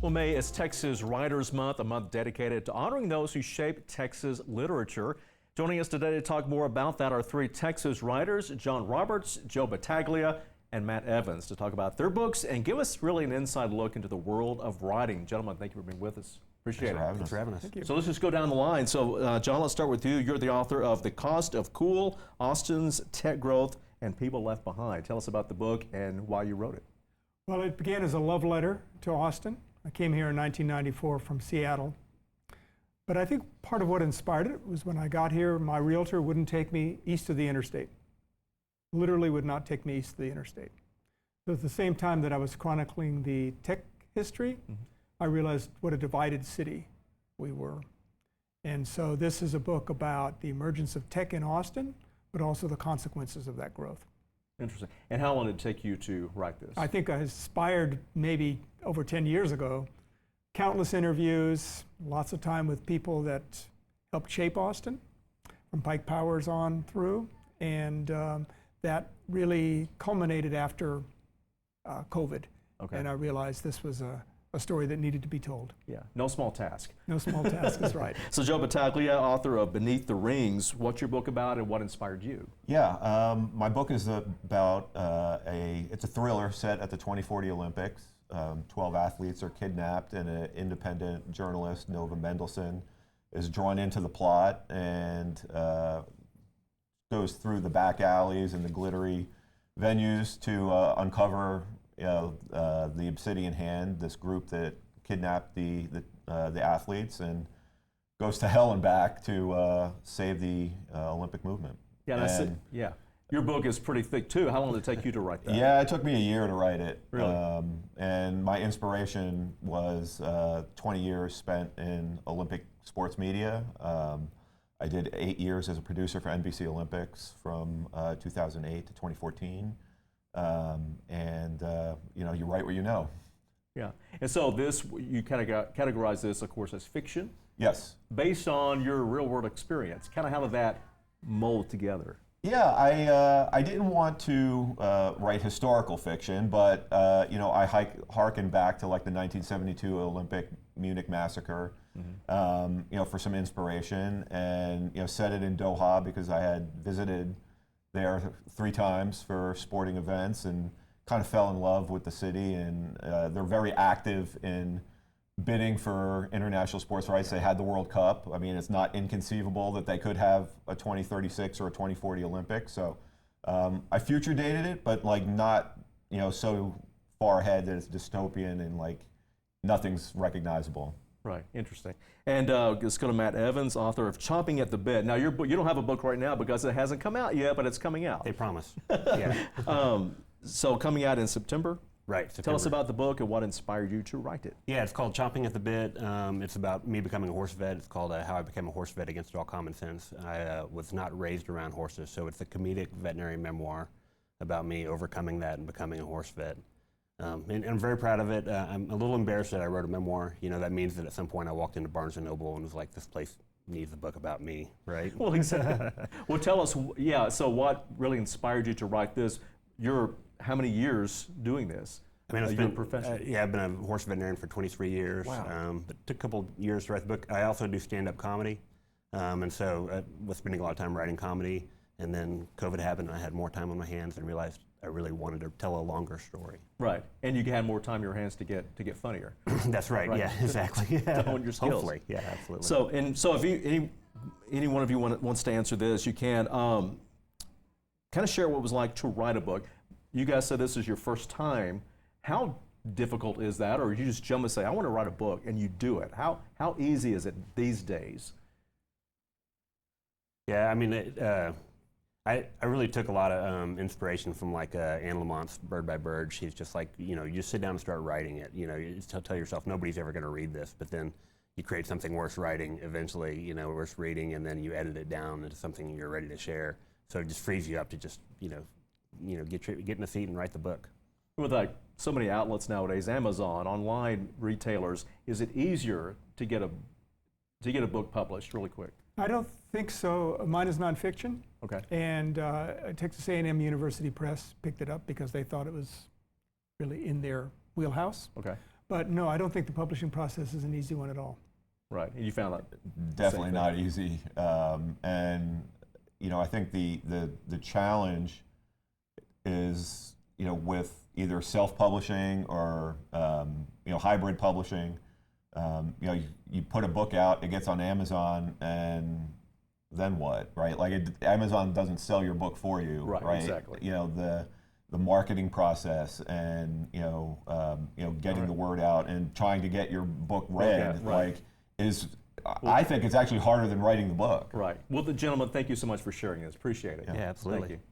Well, May is Texas Writers Month, a month dedicated to honoring those who shaped Texas literature. Joining us today to talk more about that are three Texas writers, Jon Roberts, Joe Battaglia, and Matt Evans, to talk about their books and give us really an inside look into the world of writing. Gentlemen, thank you for being with us. Appreciate it. Thanks for having us. Thank you. So let's just go down the line. So, Jon, let's start with you. You're the author of The Cost of Cool, Austin's Tech Growth, and People Left Behind. Tell us about the book and why you wrote it. Well, it began as a love letter to Austin. I came here in 1994 from Seattle. But I think part of what inspired it was when I got here, my realtor wouldn't take me east of the interstate. Literally would not take me east of the interstate. So at the same time that I was chronicling the tech history, I realized what a divided city we were. And so this is a book about the emergence of tech in Austin, but also the consequences of that growth. Interesting. And how long did it take you to write this? I think I inspired maybe over 10 years ago. Countless interviews, lots of time with people that helped shape Austin, from Pike Powers on through, and that really culminated after COVID. Okay. And I realized this was a story that needed to be told. Yeah, no small task. No small task is right. So Joe Battaglia, author of Beneath the Rings, what's your book about and what inspired you? Yeah, my book is about it's a thriller set at the 2040 Olympics. 12 athletes are kidnapped, and an independent journalist, Nova Mendelsohn, is drawn into the plot and goes through the back alleys and the glittery venues to uncover the Obsidian Hand, this group that kidnapped the athletes, and goes to hell and back to save the Olympic movement. Yeah, that's it. Yeah. Your book is pretty thick too. How long did it take you to write that? Yeah, it took me a year to write it. Really? And my inspiration was 20 years spent in Olympic sports media. I did 8 years as a producer for NBC Olympics from 2008 to 2014. You know, you write what you know. Yeah. And so this, you kind of categorize this, of course, as fiction. Yes. Based on your real world experience. Kind of how did that mold together? Yeah, I didn't want to write historical fiction, but you know, I harken back to like the 1972 Olympic Munich massacre, you know, for some inspiration, and you know, set it in Doha because I had visited there 3 times for sporting events and kind of fell in love with the city, and they're very active in bidding for international sports rights. They had the World Cup. I mean, it's not inconceivable that they could have a 2036 or a 2040 Olympics. So I future dated it, but like not, you know, so far ahead that it's dystopian and like nothing's recognizable. Right, interesting. And let's go to Matt Evans, author of Chomping at the Bit. Now, your book, you don't have a book right now because it hasn't come out yet, but it's coming out. They promise. Yeah. So coming out in September? Right. September. Tell us about the book and what inspired you to write it. Yeah, it's called Chomping at the Bit. It's about me becoming a horse vet. It's called How I Became a Horse Vet Against All Common Sense. I was not raised around horses, so it's a comedic veterinary memoir about me overcoming that and becoming a horse vet. And I'm very proud of it. I'm a little embarrassed that I wrote a memoir. You know, that means that at some point I walked into Barnes & Noble and was like, this place needs a book about me, right? Well, exactly. Well, tell us, yeah, so what really inspired you to write this? You're how many years doing this? I mean, your profession? Yeah, I've been a horse veterinarian for 23 years. Wow. But it took a couple years to write the book. I also do stand-up comedy, and so I was spending a lot of time writing comedy, and then COVID happened, and I had more time on my hands and realized I really wanted to tell a longer story. Right, and you had more time in your hands to get funnier. That's right. Yeah, exactly. To hone your skills. Hopefully, yeah, absolutely. So if any one of you wants to answer this, you can kind of share what it was like to write a book. You guys said this is your first time. How difficult is that, or you just jump and say, I want to write a book, and you do it? How easy is it these days? Yeah, I mean, I really took a lot of inspiration from like Anne Lamont's Bird by Bird. She's just like, you know, you just sit down and start writing it. You know, you just tell yourself nobody's ever going to read this, but then you create something worth writing eventually, you know, worth reading, and then you edit it down into something you're ready to share. So it just frees you up to just, you know, get in the seat and write the book. With like so many outlets nowadays, Amazon, online retailers, is it easier to get a book published really quick? I don't think so. Mine is nonfiction. Okay. And Texas A&M University Press picked it up because they thought it was really in their wheelhouse. Okay. But no, I don't think the publishing process is an easy one at all. Right. And you found that Definitely not easy. And you know, I think the challenge is, you know, with either self-publishing or you know, hybrid publishing. You know, you put a book out, it gets on Amazon, and then what, right? Like Amazon doesn't sell your book for you, Right, exactly. You know, the marketing process and you know, getting the word out and trying to get your book read, right. like is. I think it's actually harder than writing the book. Right. Well, gentlemen, thank you so much for sharing this. Appreciate it. Yeah, absolutely. Thank you.